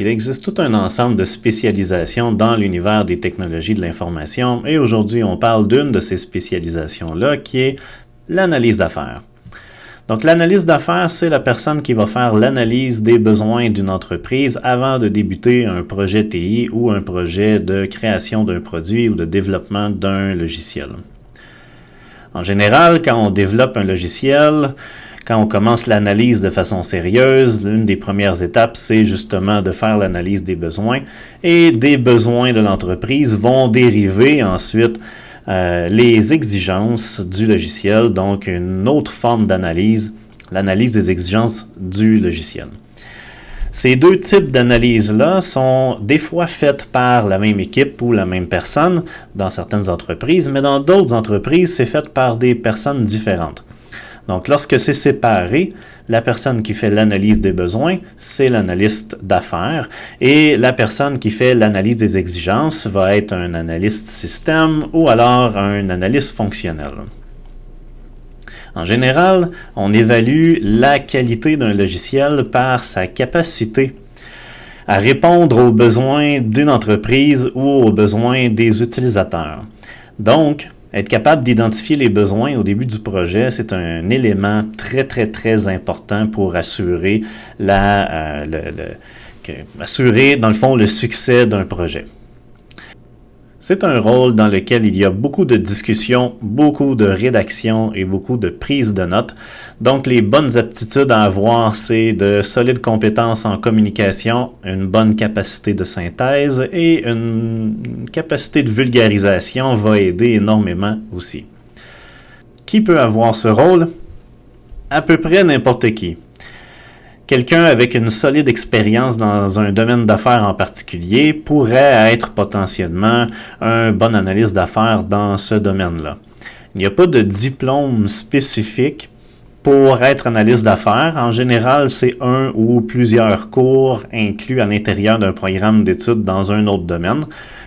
Il existe tout un ensemble de spécialisations dans l'univers des technologies de l'information et aujourd'hui on parle d'une de ces spécialisations-là qui est l'analyse d'affaires. Donc l'analyse d'affaires, c'est la personne qui va faire l'analyse des besoins d'une entreprise avant de débuter un projet TI ou un projet de création d'un produit ou de développement d'un logiciel. En général, quand on développe un logiciel, quand on commence l'analyse de façon sérieuse, l'une des premières étapes, c'est justement de faire l'analyse des besoins. Et des besoins de l'entreprise vont dériver ensuite les exigences du logiciel, donc une autre forme d'analyse, l'analyse des exigences du logiciel. Ces deux types d'analyses-là sont des fois faites par la même équipe ou la même personne dans certaines entreprises, mais dans d'autres entreprises, c'est fait par des personnes différentes. Donc, lorsque c'est séparé, la personne qui fait l'analyse des besoins, c'est l'analyste d'affaires et la personne qui fait l'analyse des exigences va être un analyste système ou alors un analyste fonctionnel. En général, on évalue la qualité d'un logiciel par sa capacité à répondre aux besoins d'une entreprise ou aux besoins des utilisateurs. Donc, être capable d'identifier les besoins au début du projet, c'est un élément très important pour assurer assurer dans le fond le succès d'un projet. C'est un rôle dans lequel il y a beaucoup de discussions, beaucoup de rédaction et beaucoup de prise de notes. Donc, les bonnes aptitudes à avoir, c'est de solides compétences en communication, une bonne capacité de synthèse et une capacité de vulgarisation va aider énormément aussi. Qui peut avoir ce rôle? À peu près n'importe qui. Quelqu'un avec une solide expérience dans un domaine d'affaires en particulier pourrait être potentiellement un bon analyste d'affaires dans ce domaine-là. Il n'y a pas de diplôme spécifique pour être analyste d'affaires. En général, c'est un ou plusieurs cours inclus à l'intérieur d'un programme d'études dans un autre domaine,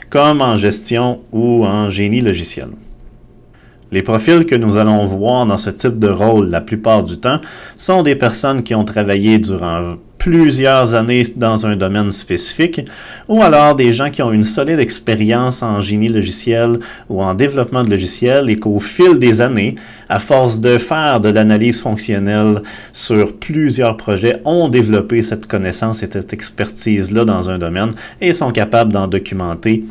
comme en gestion ou en génie logiciel. Les profils que nous allons voir dans ce type de rôle la plupart du temps sont des personnes qui ont travaillé durant plusieurs années dans un domaine spécifique ou alors des gens qui ont une solide expérience en génie logiciel ou en développement de logiciels et qu'au fil des années, à force de faire de l'analyse fonctionnelle sur plusieurs projets, ont développé cette connaissance et cette expertise-là dans un domaine et sont capables de documenter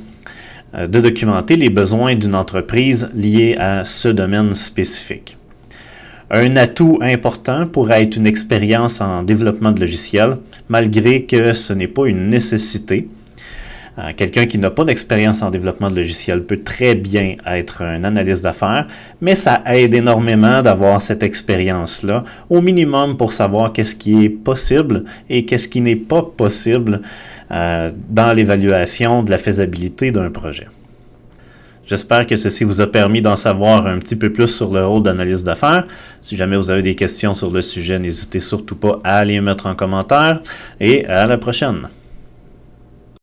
les besoins d'une entreprise liés à ce domaine spécifique. Un atout important pourrait être une expérience en développement de logiciels, malgré que ce n'est pas une nécessité. Quelqu'un qui n'a pas d'expérience en développement de logiciels peut très bien être un analyste d'affaires, mais ça aide énormément d'avoir cette expérience-là, au minimum pour savoir qu'est-ce qui est possible et qu'est-ce qui n'est pas possible dans l'évaluation de la faisabilité d'un projet. J'espère que ceci vous a permis d'en savoir un petit peu plus sur le rôle d'analyste d'affaires. Si jamais vous avez des questions sur le sujet, n'hésitez surtout pas à les mettre en commentaire et à la prochaine.